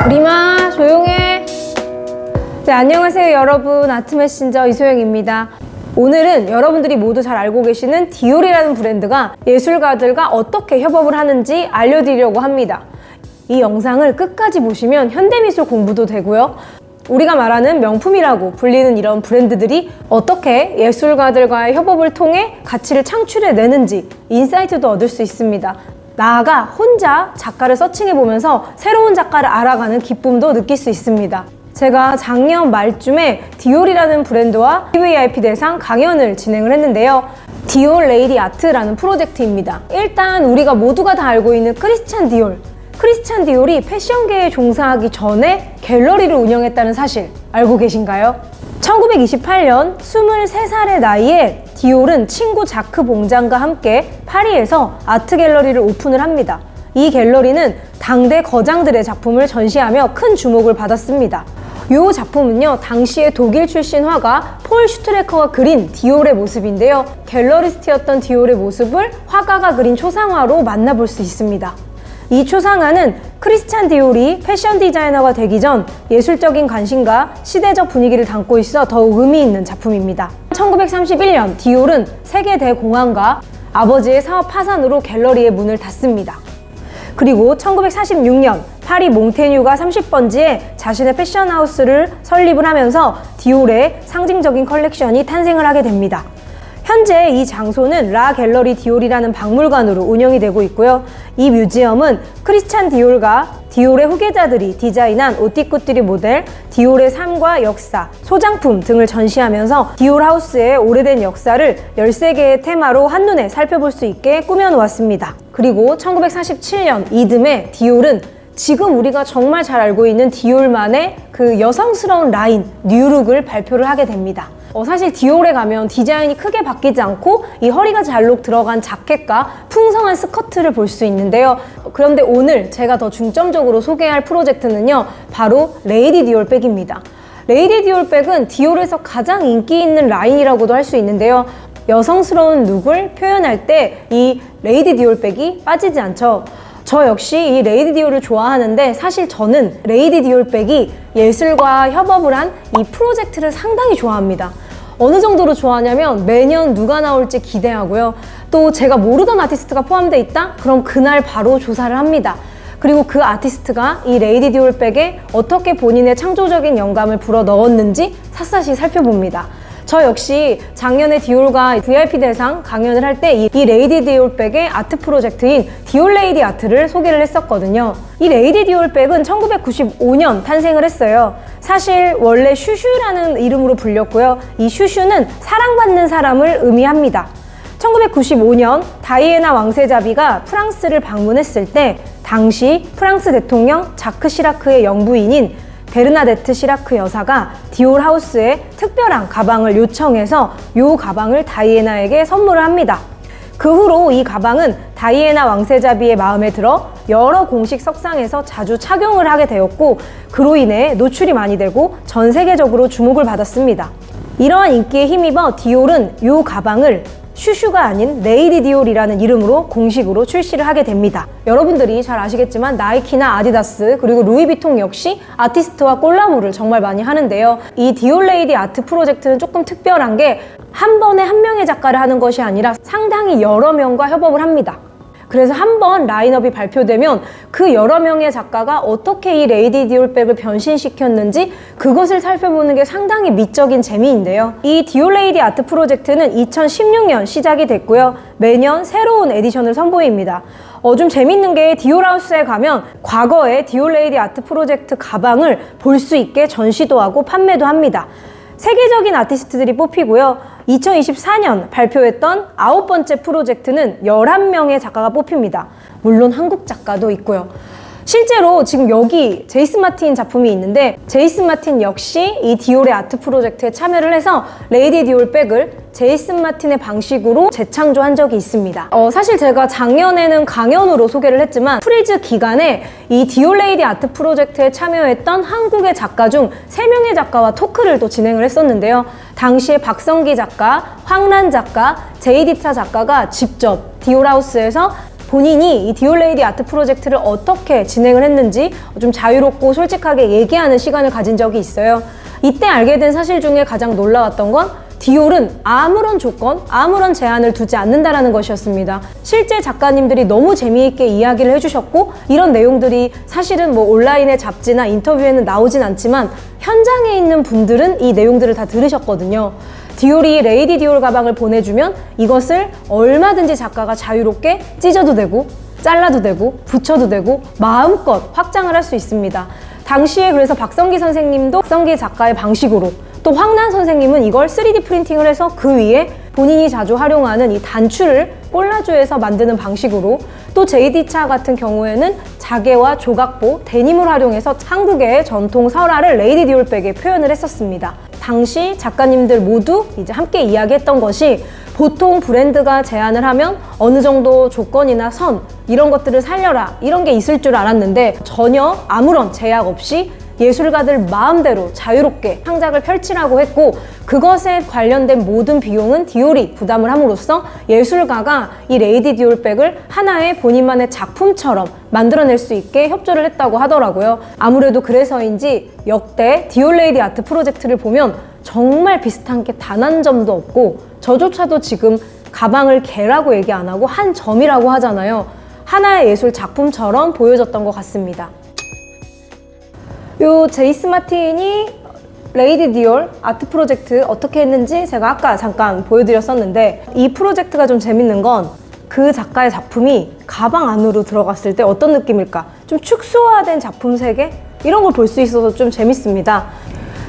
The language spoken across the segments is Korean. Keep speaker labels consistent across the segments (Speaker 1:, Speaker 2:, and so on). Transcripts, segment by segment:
Speaker 1: 리마 조용해. 네, 안녕하세요 여러분, 아트메신저 이소영입니다. 오늘은 여러분들이 모두 잘 알고 계시는 디올이라는 브랜드가 예술가들과 어떻게 협업을 하는지 알려드리려고 합니다. 이 영상을 끝까지 보시면 현대미술 공부도 되고요, 우리가 말하는 명품이라고 불리는 이런 브랜드들이 어떻게 예술가들과의 협업을 통해 가치를 창출해내는지 인사이트도 얻을 수 있습니다. 나아가 혼자 작가를 서칭해보면서 새로운 작가를 알아가는 기쁨도 느낄 수 있습니다. 제가 작년 말쯤에 디올이라는 브랜드와 VVIP 대상 강연을 진행을 했는데요. 디올 레이디 아트라는 프로젝트입니다. 일단 우리가 모두가 다 알고 있는 크리스찬 디올. 크리스찬 디올이 패션계에 종사하기 전에 갤러리를 운영했다는 사실 알고 계신가요? 1928년 23살의 나이에 디올은 친구 자크 봉장과 함께 파리에서 아트 갤러리를 오픈을 합니다. 이 갤러리는 당대 거장들의 작품을 전시하며 큰 주목을 받았습니다. 이 작품은요, 당시의 독일 출신 화가 폴 슈트레커가 그린 디올의 모습인데요. 갤러리스트였던 디올의 모습을 화가가 그린 초상화로 만나볼 수 있습니다. 이 초상화는 크리스찬 디올이 패션 디자이너가 되기 전 예술적인 관심과 시대적 분위기를 담고 있어 더욱 의미 있는 작품입니다. 1931년 디올은 세계 대공황과 아버지의 사업 파산으로 갤러리의 문을 닫습니다. 그리고 1946년 파리 몽테뉴가 30번지에 자신의 패션하우스를 설립을 하면서 디올의 상징적인 컬렉션이 탄생을 하게 됩니다. 현재 이 장소는 라 갤러리 디올이라는 박물관으로 운영이 되고 있고요. 이 뮤지엄은 크리스찬 디올과 디올의 후계자들이 디자인한 오띠꾸띠리 모델, 디올의 삶과 역사, 소장품 등을 전시하면서 디올 하우스의 오래된 역사를 13개의 테마로 한눈에 살펴볼 수 있게 꾸며놓았습니다. 그리고 1947년 이듬해 디올은 지금 우리가 정말 잘 알고 있는 디올만의 그 여성스러운 라인, 뉴룩을 발표를 하게 됩니다. 사실 디올에 가면 디자인이 크게 바뀌지 않고 이 허리가 잘록 들어간 자켓과 풍성한 스커트를 볼 수 있는데요. 그런데 오늘 제가 더 중점적으로 소개할 프로젝트는요, 바로 레이디 디올 백입니다. 레이디 디올 백은 디올에서 가장 인기 있는 라인이라고도 할 수 있는데요. 여성스러운 룩을 표현할 때 이 레이디 디올 백이 빠지지 않죠. 저 역시 이 레이디 디올을 좋아하는데, 사실 저는 레이디 디올 백이 예술과 협업을 한 이 프로젝트를 상당히 좋아합니다. 어느 정도로 좋아하냐면 매년 누가 나올지 기대하고요. 또 제가 모르던 아티스트가 포함되어 있다? 그럼 그날 바로 조사를 합니다. 그리고 그 아티스트가 이 레이디 디올 백에 어떻게 본인의 창조적인 영감을 불어 넣었는지 샅샅이 살펴봅니다. 저 역시 작년에 디올과 VIP 대상 강연을 할 때 이 레이디 디올 백의 아트 프로젝트인 디올 레이디 아트를 소개를 했었거든요. 이 레이디 디올 백은 1995년 탄생을 했어요. 사실 원래 슈슈라는 이름으로 불렸고요. 이 슈슈는 사랑받는 사람을 의미합니다. 1995년 다이애나 왕세자비가 프랑스를 방문했을 때 당시 프랑스 대통령 자크 시라크의 영부인인 베르나데트 시라크 여사가 디올 하우스에 특별한 가방을 요청해서 이 가방을 다이애나에게 선물을 합니다. 그 후로 이 가방은 다이애나 왕세자비의 마음에 들어 여러 공식 석상에서 자주 착용을 하게 되었고, 그로 인해 노출이 많이 되고 전 세계적으로 주목을 받았습니다. 이러한 인기에 힘입어 디올은 이 가방을 슈슈가 아닌 레이디 디올이라는 이름으로 공식으로 출시를 하게 됩니다. 여러분들이 잘 아시겠지만 나이키나 아디다스 그리고 루이비통 역시 아티스트와 콜라보를 정말 많이 하는데요. 이 디올 레이디 아트 프로젝트는 조금 특별한 게 한 번에 한 명의 작가를 하는 것이 아니라 상당히 여러 명과 협업을 합니다. 그래서 한 번 라인업이 발표되면 그 여러 명의 작가가 어떻게 이 레이디 디올 백을 변신시켰는지 그것을 살펴보는 게 상당히 미적인 재미인데요. 이 디올 레이디 아트 프로젝트는 2016년 시작이 됐고요. 매년 새로운 에디션을 선보입니다. 좀 재밌는 게 디올 하우스에 가면 과거의 디올 레이디 아트 프로젝트 가방을 볼 수 있게 전시도 하고 판매도 합니다. 세계적인 아티스트들이 뽑히고요. 2024년 발표했던 9번째 프로젝트는 11명의 작가가 뽑힙니다. 물론 한국 작가도 있고요. 실제로 지금 여기 제이슨 마틴 작품이 있는데, 제이슨 마틴 역시 이 디올의 아트 프로젝트에 참여를 해서 레이디 디올 백을 제이슨 마틴의 방식으로 재창조한 적이 있습니다. 사실 제가 작년에는 강연으로 소개를 했지만 프리즈 기간에 이 디올 레이디 아트 프로젝트에 참여했던 한국의 작가 중 3명의 작가와 토크를 또 진행을 했었는데요. 당시에 박성기 작가, 황란 작가, 제이디타 작가가 직접 디올 하우스에서 본인이 이 디올레이디 아트 프로젝트를 어떻게 진행을 했는지 좀 자유롭고 솔직하게 얘기하는 시간을 가진 적이 있어요. 이때 알게 된 사실 중에 가장 놀라웠던 건 디올은 아무런 조건, 아무런 제한을 두지 않는다라는 것이었습니다. 실제 작가님들이 너무 재미있게 이야기를 해주셨고 이런 내용들이 사실은 뭐 온라인의 잡지나 인터뷰에는 나오진 않지만 현장에 있는 분들은 이 내용들을 다 들으셨거든요. 디올이 레이디 디올 가방을 보내주면 이것을 얼마든지 작가가 자유롭게 찢어도 되고 잘라도 되고 붙여도 되고 마음껏 확장을 할 수 있습니다. 당시에 그래서 박성기 선생님도 박성기 작가의 방식으로, 또 황난 선생님은 이걸 3D 프린팅을 해서 그 위에 본인이 자주 활용하는 이 단추를 꼴라주에서 만드는 방식으로, 또 JD차 같은 경우에는 자개와 조각보, 데님을 활용해서 한국의 전통 설화를 레이디 디올백에 표현을 했었습니다. 당시 작가님들 모두 이제 함께 이야기했던 것이 보통 브랜드가 제안을 하면 어느 정도 조건이나 선 이런 것들을 살려라 이런 게 있을 줄 알았는데 전혀 아무런 제약 없이 예술가들 마음대로 자유롭게 창작을 펼치라고 했고, 그것에 관련된 모든 비용은 디올이 부담을 함으로써 예술가가 이 레이디 디올백을 하나의 본인만의 작품처럼 만들어낼 수 있게 협조를 했다고 하더라고요. 아무래도 그래서인지 역대 디올레이디 아트 프로젝트를 보면 정말 비슷한 게 단 한 점도 없고, 저조차도 지금 가방을 개라고 얘기 안 하고 한 점이라고 하잖아요. 하나의 예술 작품처럼 보여졌던 것 같습니다. 요 제이스 마틴이 레이디 디올 아트 프로젝트 어떻게 했는지 제가 아까 잠깐 보여드렸었는데, 이 프로젝트가 좀 재밌는 건 그 작가의 작품이 가방 안으로 들어갔을 때 어떤 느낌일까? 좀 축소화된 작품 세계? 이런 걸 볼 수 있어서 좀 재밌습니다.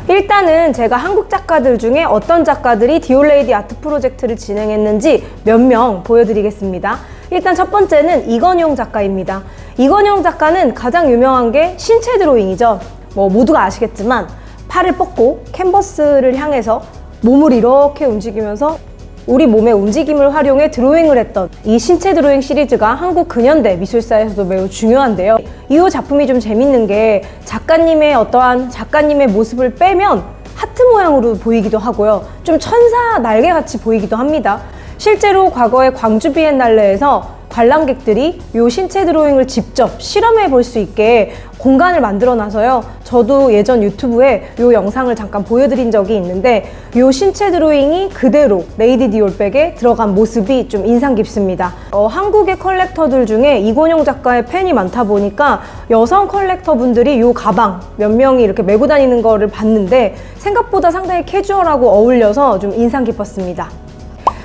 Speaker 1: 일단은 제가 한국 작가들 중에 어떤 작가들이 디올레이디 아트 프로젝트를 진행했는지 몇 명 보여드리겠습니다. 일단 첫 번째는 이건용 작가입니다. 이건용 작가는 가장 유명한 게 신체 드로잉이죠. 뭐 모두가 아시겠지만 팔을 뻗고 캔버스를 향해서 몸을 이렇게 움직이면서 우리 몸의 움직임을 활용해 드로잉을 했던 이 신체 드로잉 시리즈가 한국 근현대 미술사에서도 매우 중요한데요. 이 작품이 좀 재밌는 게 작가님의 어떠한 작가님의 모습을 빼면 하트 모양으로 보이기도 하고요. 좀 천사 날개같이 보이기도 합니다. 실제로 과거의 광주 비엔날레에서 관람객들이 이 신체 드로잉을 직접 실험해 볼 수 있게 공간을 만들어 놔서요. 저도 예전 유튜브에 이 영상을 잠깐 보여드린 적이 있는데, 이 신체 드로잉이 그대로 레이디 디올백에 들어간 모습이 좀 인상 깊습니다. 한국의 컬렉터들 중에 이건용 작가의 팬이 많다 보니까 여성 컬렉터 분들이 이 가방 몇 명이 이렇게 메고 다니는 거를 봤는데 생각보다 상당히 캐주얼하고 어울려서 좀 인상 깊었습니다.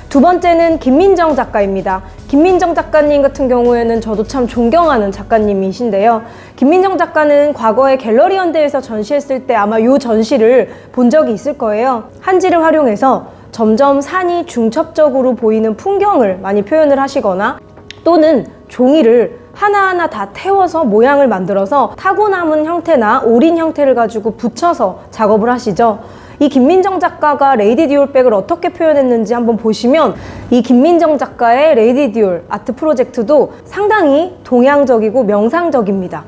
Speaker 1: 두 번째는 김민정 작가입니다. 김민정 작가님 같은 경우에는 저도 참 존경하는 작가님이신데요. 김민정 작가는 과거에 갤러리 연대에서 전시했을 때 아마 이 전시를 본 적이 있을 거예요. 한지를 활용해서 점점 산이 중첩적으로 보이는 풍경을 많이 표현을 하시거나, 또는 종이를 하나하나 다 태워서 모양을 만들어서 타고 남은 형태나 오린 형태를 가지고 붙여서 작업을 하시죠. 이 김민정 작가가 레이디 디올백을 어떻게 표현했는지 한번 보시면 이 김민정 작가의 레이디 디올 아트 프로젝트도 상당히 동양적이고 명상적입니다.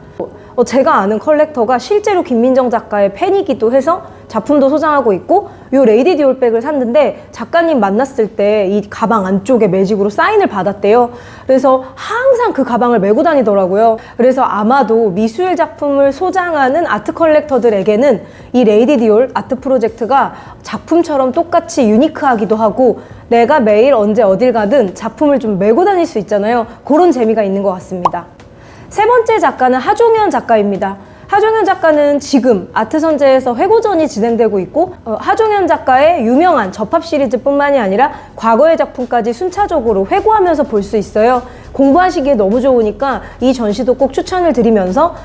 Speaker 1: 제가 아는 컬렉터가 실제로 김민정 작가의 팬이기도 해서 작품도 소장하고 있고, 이 레이디 디올백을 샀는데 작가님 만났을 때 이 가방 안쪽에 매직으로 사인을 받았대요. 그래서 항상 그 가방을 메고 다니더라고요. 그래서 아마도 미술 작품을 소장하는 아트 컬렉터들에게는 이 레이디 디올 아트 프로젝트가 작품처럼 똑같이 유니크하기도 하고, 내가 매일 언제 어딜 가든 작품을 좀 메고 다닐 수 있잖아요. 그런 재미가 있는 것 같습니다. 세 번째 작가는 하종현 작가입니다. 하종현 작가는 지금 아트선재에서 회고전이 진행되고 있고, 하종현 작가의 유명한 접합 시리즈뿐만이 아니라 과거의 작품까지 순차적으로 회고하면서 볼 수 있어요. 공부하시기에 너무 좋으니까 이 전시도 꼭 추천을 드리면서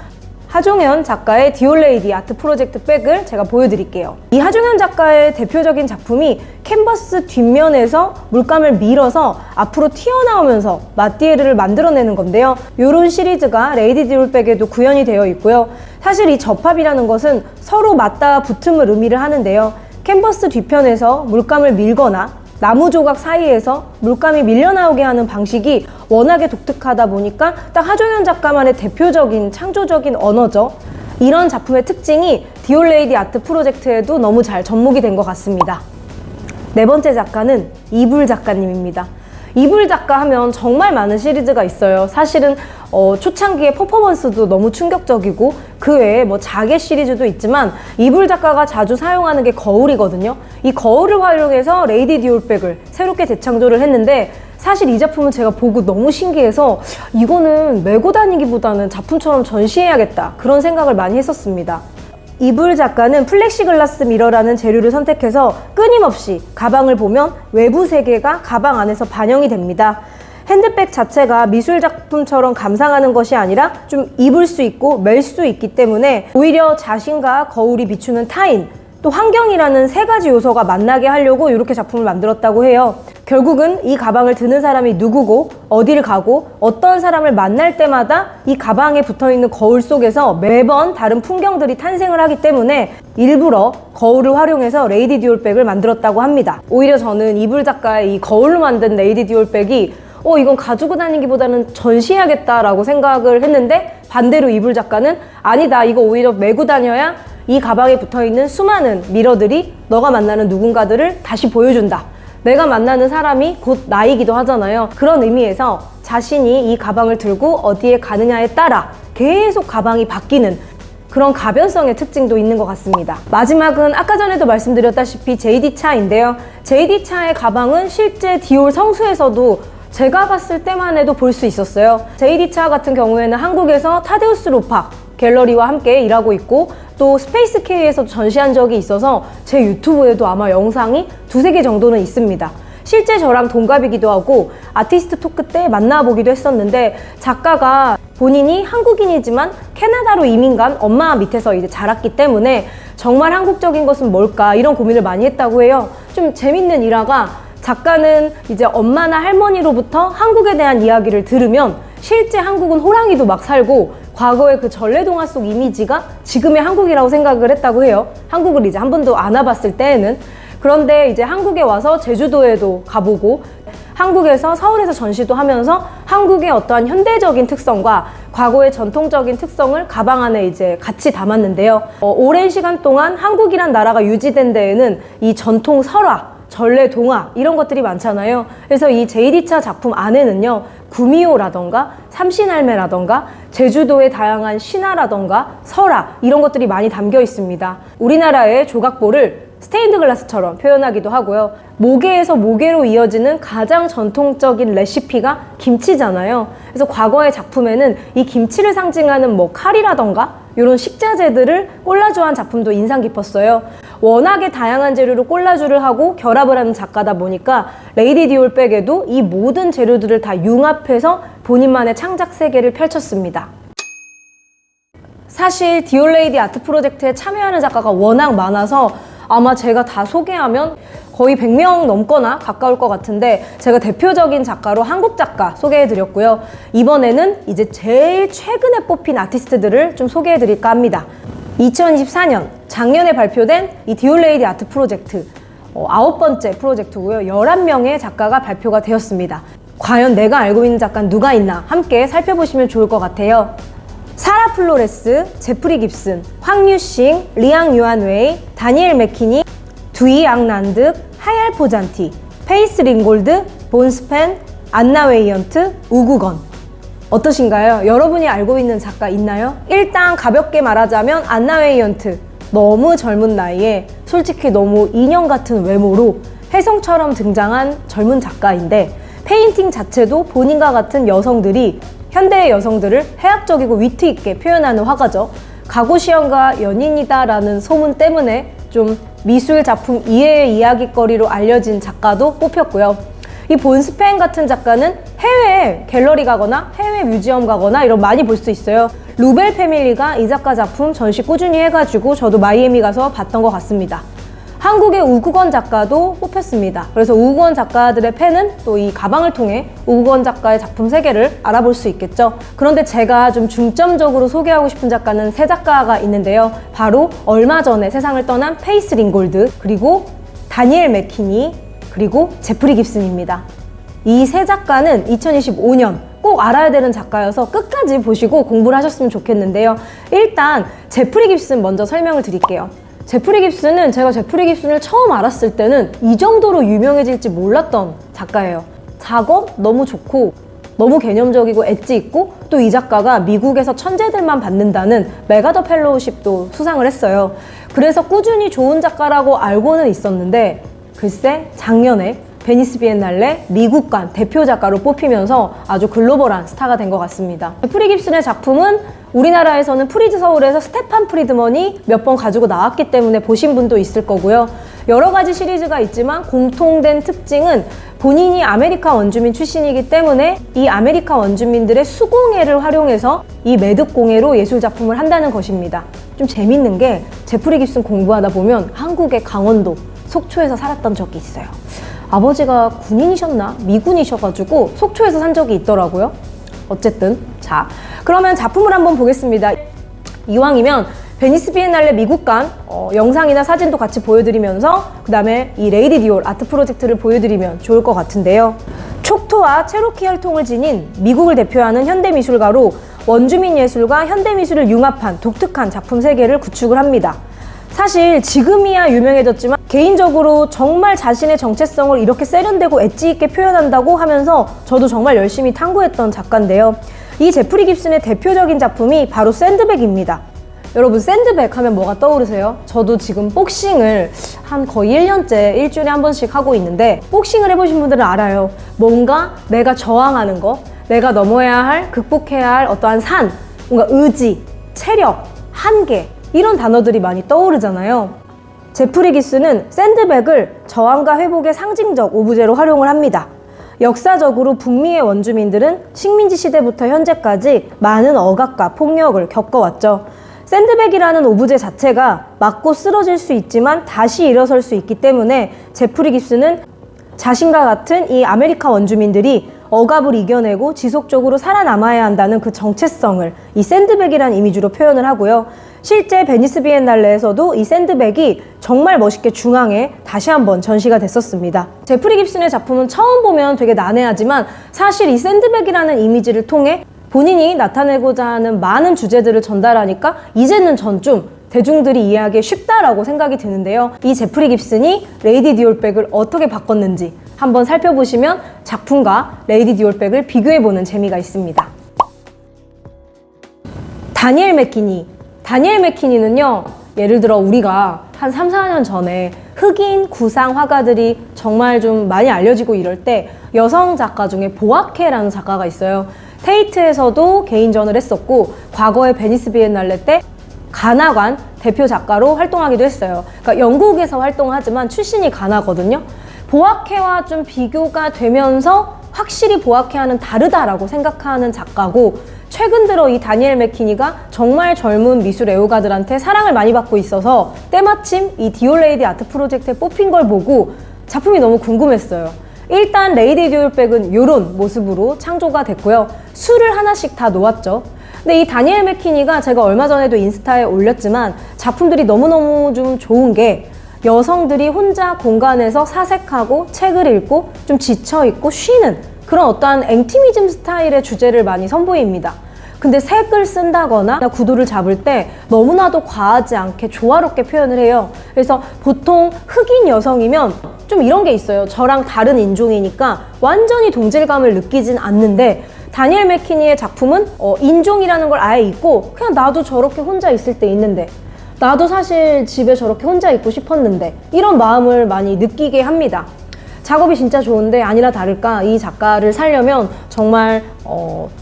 Speaker 1: 하종현 작가의 디올레이디 아트 프로젝트 백을 제가 보여드릴게요. 이 하종현 작가의 대표적인 작품이 캔버스 뒷면에서 물감을 밀어서 앞으로 튀어나오면서 마띠에르를 만들어내는 건데요. 이런 시리즈가 레이디 디올백에도 구현이 되어 있고요. 사실 이 접합이라는 것은 서로 맞닿아 붙음을 의미를 하는데요. 캔버스 뒤편에서 물감을 밀거나 나무 조각 사이에서 물감이 밀려나오게 하는 방식이 워낙에 독특하다 보니까 딱 하종현 작가만의 대표적인 창조적인 언어죠. 이런 작품의 특징이 디올레이디 아트 프로젝트에도 너무 잘 접목이 된 것 같습니다. 네 번째 작가는 이불 작가님입니다. 이불 작가 하면 정말 많은 시리즈가 있어요. 사실은 초창기의 퍼포먼스도 너무 충격적이고 그 외에 뭐 자개 시리즈도 있지만 이불 작가가 자주 사용하는 게 거울이거든요. 이 거울을 활용해서 레이디 디올백을 새롭게 재창조를 했는데 사실 이 작품은 제가 보고 너무 신기해서 이거는 메고 다니기보다는 작품처럼 전시해야겠다 그런 생각을 많이 했었습니다. 이불 작가는 플렉시글라스 미러라는 재료를 선택해서 끊임없이 가방을 보면 외부 세계가 가방 안에서 반영이 됩니다. 핸드백 자체가 미술 작품처럼 감상하는 것이 아니라 좀 입을 수 있고 멜 수 있기 때문에 오히려 자신과 거울이 비추는 타인, 또 환경이라는 세 가지 요소가 만나게 하려고 이렇게 작품을 만들었다고 해요. 결국은 이 가방을 드는 사람이 누구고 어디를 가고 어떤 사람을 만날 때마다 이 가방에 붙어있는 거울 속에서 매번 다른 풍경들이 탄생을 하기 때문에 일부러 거울을 활용해서 레이디 디올백을 만들었다고 합니다. 오히려 저는 이불 작가의 이 거울로 만든 레이디 디올백이 이건 가지고 다니기보다는 전시해야겠다라고 생각을 했는데 반대로 이불 작가는 아니다, 이거 오히려 메고 다녀야 이 가방에 붙어있는 수많은 미러들이 너가 만나는 누군가들을 다시 보여준다. 내가 만나는 사람이 곧 나이기도 하잖아요. 그런 의미에서 자신이 이 가방을 들고 어디에 가느냐에 따라 계속 가방이 바뀌는 그런 가변성의 특징도 있는 것 같습니다. 마지막은 아까 전에도 말씀드렸다시피 JD차인데요. JD차의 가방은 실제 디올 성수에서도 제가 갔을 때만 해도 볼 수 있었어요. JD차 같은 경우에는 한국에서 타데우스 로팍 갤러리와 함께 일하고 있고 또 스페이스 K에서도 전시한 적이 있어서 제 유튜브에도 아마 영상이 2-3개 정도는 있습니다. 실제 저랑 동갑이기도 하고 아티스트 토크 때 만나보기도 했었는데 작가가 본인이 한국인이지만 캐나다로 이민 간 엄마 밑에서 이제 자랐기 때문에 정말 한국적인 것은 뭘까 이런 고민을 많이 했다고 해요. 좀 재밌는 일화가 작가는 이제 엄마나 할머니로부터 한국에 대한 이야기를 들으면 실제 한국은 호랑이도 막 살고 과거의 그 전래동화 속 이미지가 지금의 한국이라고 생각을 했다고 해요. 한국을 이제 한 번도 안 와봤을 때에는. 그런데 이제 한국에 와서 제주도에도 가보고 한국에서 서울에서 전시도 하면서 한국의 어떠한 현대적인 특성과 과거의 전통적인 특성을 가방 안에 이제 같이 담았는데요. 오랜 시간 동안 한국이란 나라가 유지된 데에는 이 전통 설화, 전래 동화 이런 것들이 많잖아요. 그래서 이 JD차 작품 안에는요 구미호라던가 삼신할매라던가 제주도의 다양한 신화라던가 설화 이런 것들이 많이 담겨 있습니다. 우리나라의 조각보를 스테인드 글라스처럼 표현하기도 하고요. 모계에서 모계로 이어지는 가장 전통적인 레시피가 김치잖아요. 그래서 과거의 작품에는 이 김치를 상징하는 뭐 칼이라던가 이런 식자재들을 콜라주한 작품도 인상 깊었어요. 워낙에 다양한 재료로 콜라주를 하고 결합을 하는 작가다 보니까 레이디 디올백에도 이 모든 재료들을 다 융합해서 본인만의 창작 세계를 펼쳤습니다. 사실 디올레이디 아트 프로젝트에 참여하는 작가가 워낙 많아서 아마 제가 다 소개하면 거의 100명 넘거나 가까울 것 같은데 제가 대표적인 작가로 한국 작가 소개해드렸고요. 이번에는 이제 제일 최근에 뽑힌 아티스트들을 좀 소개해드릴까 합니다. 2024년 작년에 발표된 이 디올레이디 아트 프로젝트 9번째 프로젝트고요. 11명의 작가가 발표가 되었습니다. 과연 내가 알고 있는 작가는 누가 있나 함께 살펴보시면 좋을 것 같아요. 사라 플로레스, 제프리 깁슨, 황유싱, 리앙 유안웨이, 다니엘 맥키니, 두이 앙난드, 하얄 포잔티, 페이스 링골드, 본스펜, 안나 웨이언트, 우구건. 어떠신가요? 여러분이 알고 있는 작가 있나요? 일단 가볍게 말하자면 안나 웨이언트. 너무 젊은 나이에 솔직히 너무 인형 같은 외모로 혜성처럼 등장한 젊은 작가인데 페인팅 자체도 본인과 같은 여성들이 현대의 여성들을 해학적이고 위트 있게 표현하는 화가죠. 가고시연과 연인이다 라는 소문 때문에 좀 미술 작품 이외의 이야기거리로 알려진 작가도 뽑혔고요. 이 본스펜 같은 작가는 해외 갤러리 가거나 해외 뮤지엄 가거나 이런 많이 볼 수 있어요. 루벨 패밀리가 이 작가 작품 전시 꾸준히 해가지고 저도 마이애미 가서 봤던 것 같습니다. 한국의 우구건 작가도 뽑혔습니다. 그래서 우구건 작가들의 팬은 또 이 가방을 통해 우구건 작가의 작품 세계를 알아볼 수 있겠죠. 그런데 제가 좀 중점적으로 소개하고 싶은 작가는 3작가가 있는데요. 바로 얼마 전에 세상을 떠난 페이스 링골드, 그리고 다니엘 맥키니, 그리고 제프리 깁슨입니다. 이 3작가는 2025년 꼭 알아야 되는 작가여서 끝까지 보시고 공부를 하셨으면 좋겠는데요. 일단 제프리 깁슨 먼저 설명을 드릴게요. 제프리 깁슨은 제가 제프리 깁슨을 처음 알았을 때는 이 정도로 유명해질지 몰랐던 작가예요. 작업 너무 좋고 너무 개념적이고 엣지 있고 또 이 작가가 미국에서 천재들만 받는다는 메가더 펠로우십도 수상을 했어요. 그래서 꾸준히 좋은 작가라고 알고는 있었는데 글쎄 작년에 베니스 비엔날레 미국관 대표 작가로 뽑히면서 아주 글로벌한 스타가 된 것 같습니다. 프리 깁슨의 작품은 우리나라에서는 프리즈 서울에서 스테판 프리드먼이 몇 번 가지고 나왔기 때문에 보신 분도 있을 거고요. 여러 가지 시리즈가 있지만 공통된 특징은 본인이 아메리카 원주민 출신이기 때문에 이 아메리카 원주민들의 수공예를 활용해서 이 매듭공예로 예술작품을 한다는 것입니다. 좀 재밌는 게 제프리 깁슨 공부하다 보면 한국의 강원도, 속초에서 살았던 적이 있어요. 아버지가 군인이셨나? 미군이셔가지고 속초에서 산 적이 있더라고요. 어쨌든 자, 그러면 작품을 한번 보겠습니다. 이왕이면 베니스 비엔날레 미국관 영상이나 사진도 같이 보여드리면서 그 다음에 이 레이디 디올 아트 프로젝트를 보여드리면 좋을 것 같은데요. 촉토와 체로키 혈통을 지닌 미국을 대표하는 현대미술가로 원주민 예술과 현대미술을 융합한 독특한 작품 세계를 구축을 합니다. 사실 지금이야 유명해졌지만 개인적으로 정말 자신의 정체성을 이렇게 세련되고 엣지 있게 표현한다고 하면서 저도 정말 열심히 탐구했던 작가인데요. 이 제프리 깁슨의 대표적인 작품이 바로 샌드백입니다. 여러분 샌드백 하면 뭐가 떠오르세요? 저도 지금 복싱을 한 거의 1년째 일주일에 한 번씩 하고 있는데 복싱을 해보신 분들은 알아요. 뭔가 내가 저항하는 거, 내가 넘어야 할, 극복해야 할 어떠한 산, 뭔가 의지, 체력, 한계 이런 단어들이 많이 떠오르잖아요. 제프리 깁슨은 샌드백을 저항과 회복의 상징적 오브제로 활용을 합니다. 역사적으로 북미의 원주민들은 식민지 시대부터 현재까지 많은 억압과 폭력을 겪어왔죠. 샌드백이라는 오브제 자체가 맞고 쓰러질 수 있지만 다시 일어설 수 있기 때문에 제프리 깁슨은 자신과 같은 이 아메리카 원주민들이 억압을 이겨내고 지속적으로 살아남아야 한다는 그 정체성을 이 샌드백이라는 이미지로 표현을 하고요. 실제 베니스 비엔날레에서도 이 샌드백이 정말 멋있게 중앙에 다시 한번 전시가 됐었습니다. 제프리 깁슨의 작품은 처음 보면 되게 난해하지만 사실 이 샌드백이라는 이미지를 통해 본인이 나타내고자 하는 많은 주제들을 전달하니까 이제는 전 좀 대중들이 이해하기 쉽다라고 생각이 드는데요. 이 제프리 깁슨이 레이디 디올백을 어떻게 바꿨는지 한번 살펴보시면 작품과 레이디 디올백을 비교해보는 재미가 있습니다. 다니엘 맥키니는요, 예를 들어 우리가 한 3, 4년 전에 흑인 구상 화가들이 정말 좀 많이 알려지고 이럴 때 여성 작가 중에 보아케라는 작가가 있어요. 테이트에서도 개인전을 했었고 과거에 베니스 비엔날레 때 가나관 대표 작가로 활동하기도 했어요. 그러니까 영국에서 활동하지만 출신이 가나거든요. 보아케와 좀 비교가 되면서 확실히 보아케와는 다르다라고 생각하는 작가고 최근 들어 이 다니엘 맥키니가 정말 젊은 미술 애호가들한테 사랑을 많이 받고 있어서 때마침 이 디올 레이디 아트 프로젝트에 뽑힌 걸 보고 작품이 너무 궁금했어요. 일단 레이디 디올백은 이런 모습으로 창조가 됐고요. 술을 하나씩 다 놓았죠. 근데 이 다니엘 맥키니가 제가 얼마 전에도 인스타에 올렸지만 작품들이 너무너무 좀 좋은 게 여성들이 혼자 공간에서 사색하고 책을 읽고 좀 지쳐있고 쉬는 그런 어떠한 앵티미즘 스타일의 주제를 많이 선보입니다. 근데 색을 쓴다거나 구도를 잡을 때 너무나도 과하지 않게 조화롭게 표현을 해요. 그래서 보통 흑인 여성이면 좀 이런 게 있어요. 저랑 다른 인종이니까 완전히 동질감을 느끼진 않는데 다니엘 맥키니의 작품은 인종이라는 걸 아예 잊고 그냥 나도 저렇게 혼자 있을 때 있는데 나도 사실 집에 저렇게 혼자 있고 싶었는데 이런 마음을 많이 느끼게 합니다. 작업이 진짜 좋은데 아니나 다를까 이 작가를 살려면 정말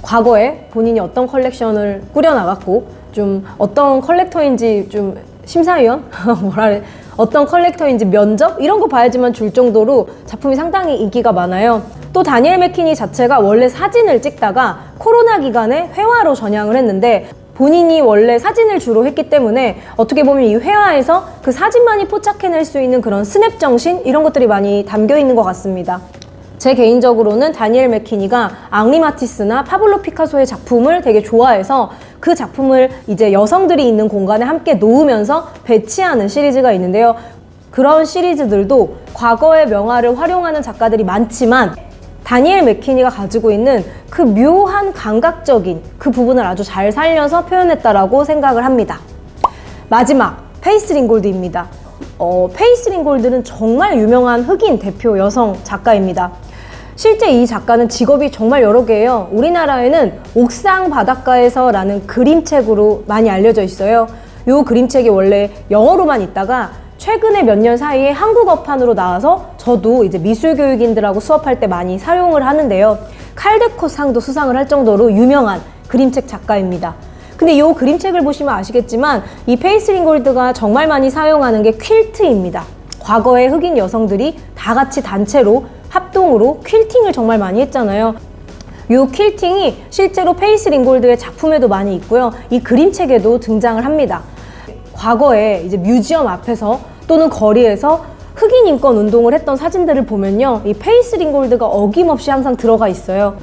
Speaker 1: 과거에 본인이 어떤 컬렉션을 꾸려나갔고 좀 어떤 컬렉터인지 좀 심사위원? 어떤 컬렉터인지 면접? 이런 거 봐야지만 줄 정도로 작품이 상당히 인기가 많아요. 또 다니엘 맥키니 자체가 원래 사진을 찍다가 코로나 기간에 회화로 전향을 했는데 본인이 원래 사진을 주로 했기 때문에 어떻게 보면 이 회화에서 그 사진만이 포착해낼 수 있는 그런 스냅 정신 이런 것들이 많이 담겨 있는 것 같습니다. 제 개인적으로는 다니엘 맥키니가 앙리 마티스나 파블로 피카소의 작품을 되게 좋아해서 그 작품을 이제 여성들이 있는 공간에 함께 놓으면서 배치하는 시리즈가 있는데요. 그런 시리즈들도 과거의 명화를 활용하는 작가들이 많지만 다니엘 맥키니가 가지고 있는 그 묘한 감각적인 그 부분을 아주 잘 살려서 표현했다라고 생각을 합니다. 마지막 페이스 링골드입니다. 페이스 링골드는 정말 유명한 흑인 대표 여성 작가입니다. 실제 이 작가는 직업이 정말 여러 개예요. 우리나라에는 옥상 바닷가에서라는 그림책으로 많이 알려져 있어요. 이 그림책이 원래 영어로만 있다가 최근에 몇 년 사이에 한국어판으로 나와서 저도 이제 미술교육인들하고 수업할 때 많이 사용을 하는데요. 칼데코 상도 수상을 할 정도로 유명한 그림책 작가입니다. 근데 이 그림책을 보시면 아시겠지만 이 페이슬린 골드가 정말 많이 사용하는 게 퀼트입니다. 과거에 흑인 여성들이 다 같이 단체로 합동으로 퀼팅을 정말 많이 했잖아요. 이 퀼팅이 실제로 페이슬린 골드의 작품에도 많이 있고요. 이 그림책에도 등장을 합니다. 과거에 이제 뮤지엄 앞에서 또는 거리에서 흑인 인권 운동을 했던 사진들을 보면요. 이 페이슬린 골드가 어김없이 항상 들어가 있어요.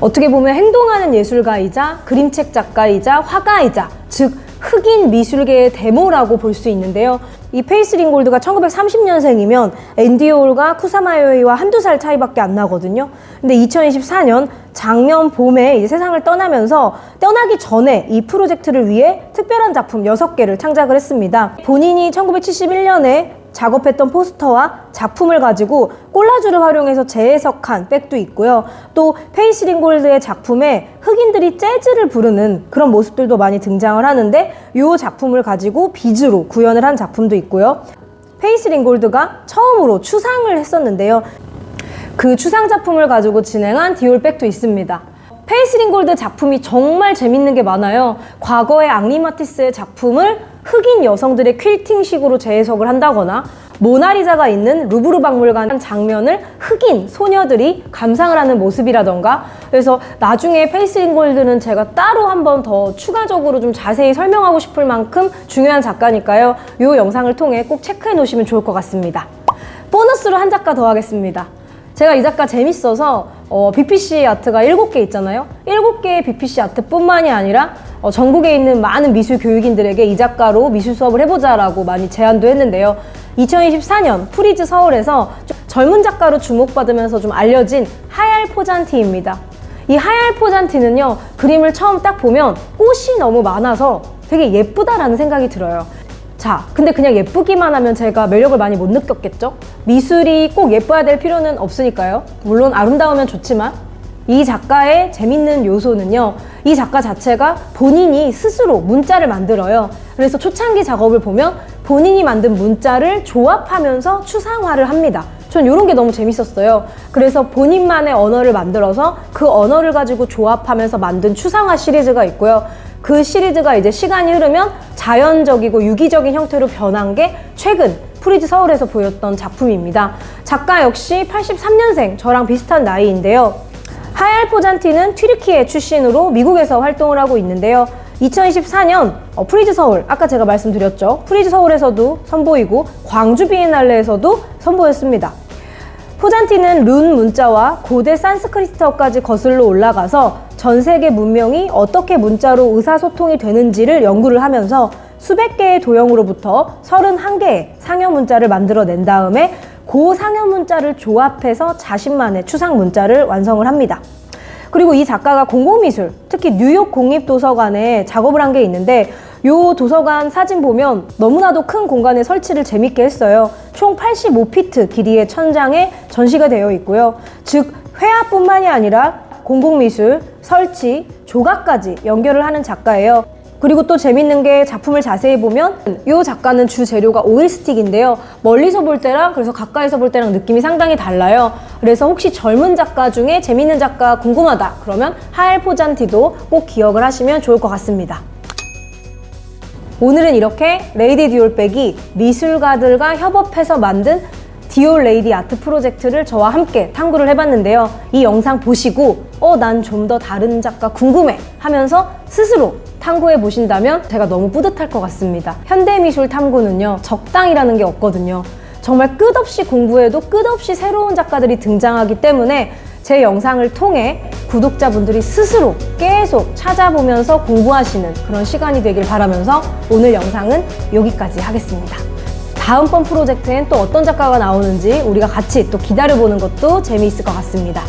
Speaker 1: 어떻게 보면 행동하는 예술가이자 그림책 작가이자 화가이자 즉 흑인 미술계의 데모라고 볼 수 있는데요. 이 페이슬린 골드가 1930년생이면 앤디 홀과 쿠사마요이와 한두 살 차이밖에 안 나거든요. 근데 2024년 작년 봄에 이제 세상을 떠나면서 떠나기 전에 이 프로젝트를 위해 특별한 작품 6개를 창작을 했습니다. 본인이 1971년에 작업했던 포스터와 작품을 가지고 콜라주를 활용해서 재해석한 백도 있고요. 또 페이슬린 골드의 작품에 흑인들이 재즈를 부르는 그런 모습들도 많이 등장을 하는데 이 작품을 가지고 비즈로 구현을 한 작품도 있고요. 페이슬린 골드가 처음으로 추상을 했었는데요. 그 추상 작품을 가지고 진행한 디올 백도 있습니다. 페이슬린 골드 작품이 정말 재밌는 게 많아요. 과거의 앙리 마티스의 작품을 흑인 여성들의 퀼팅식으로 재해석을 한다거나 모나리자가 있는 루브르 박물관 장면을 흑인 소녀들이 감상을 하는 모습이라던가 그래서 나중에 페이슬린 골드는 제가 따로 한 번 더 추가적으로 좀 자세히 설명하고 싶을 만큼 중요한 작가니까요. 이 영상을 통해 꼭 체크해 놓으시면 좋을 것 같습니다. 보너스로 한 작가 더 하겠습니다. 제가 이 작가 재밌어서 BPC 아트가 7개 있잖아요. 7개의 BPC 아트뿐만이 아니라 전국에 있는 많은 미술 교육인들에게 이 작가로 미술 수업을 해보자라고 많이 제안도 했는데요. 2024년 프리즈 서울에서 젊은 작가로 주목받으면서 좀 알려진 하얄 포잔티입니다. 이 하얄 포잔티는요, 그림을 처음 딱 보면 꽃이 너무 많아서 되게 예쁘다라는 생각이 들어요. 자, 근데 그냥 예쁘기만 하면 제가 매력을 많이 못 느꼈겠죠? 미술이 꼭 예뻐야 될 필요는 없으니까요. 물론 아름다우면 좋지만 이 작가의 재밌는 요소는요, 이 작가 자체가 본인이 스스로 문자를 만들어요. 그래서 초창기 작업을 보면 본인이 만든 문자를 조합하면서 추상화를 합니다. 전 이런 게 너무 재밌었어요. 그래서 본인만의 언어를 만들어서 그 언어를 가지고 조합하면서 만든 추상화 시리즈가 있고요. 그 시리즈가 이제 시간이 흐르면 자연적이고 유기적인 형태로 변한 게 최근 프리즈 서울에서 보였던 작품입니다. 작가 역시 83년생, 저랑 비슷한 나이인데요. 하얄 포잔티는 튀르키예 출신으로 미국에서 활동을 하고 있는데요. 2024년 프리즈 서울, 아까 제가 말씀드렸죠. 프리즈 서울에서도 선보이고 광주 비엔날레에서도 선보였습니다. 포잔티는 룬 문자와 고대 산스크리트어까지 거슬러 올라가서 전 세계 문명이 어떻게 문자로 의사소통이 되는지를 연구를 하면서 수백 개의 도형으로부터 31개의 상형 문자를 만들어낸 다음에 그 상형 문자를 조합해서 자신만의 추상 문자를 완성을 합니다. 그리고 이 작가가 공공미술, 특히 뉴욕 공립도서관에 작업을 한 게 있는데 이 도서관 사진 보면 너무나도 큰 공간에 설치를 재밌게 했어요. 총 85피트 길이의 천장에 전시가 되어 있고요. 즉 회화뿐만이 아니라 공공미술, 설치, 조각까지 연결을 하는 작가예요. 그리고 또 재밌는 게 작품을 자세히 보면 이 작가는 주 재료가 오일 스틱인데요. 멀리서 볼 때랑 그래서 가까이서 볼 때랑 느낌이 상당히 달라요. 그래서 혹시 젊은 작가 중에 재밌는 작가 궁금하다 그러면 하얄 포잔티도 꼭 기억을 하시면 좋을 것 같습니다. 오늘은 이렇게 레이디 디올백이 미술가들과 협업해서 만든 디올 레이디 아트 프로젝트를 저와 함께 탐구를 해봤는데요. 이 영상 보시고 난 좀 더 다른 작가 궁금해 하면서 스스로 탐구해 보신다면 제가 너무 뿌듯할 것 같습니다. 현대미술 탐구는요, 적당이라는 게 없거든요. 정말 끝없이 공부해도 끝없이 새로운 작가들이 등장하기 때문에 제 영상을 통해 구독자분들이 스스로 계속 찾아보면서 공부하시는 그런 시간이 되길 바라면서 오늘 영상은 여기까지 하겠습니다. 다음번 프로젝트엔 또 어떤 작가가 나오는지 우리가 같이 또 기다려보는 것도 재미있을 것 같습니다.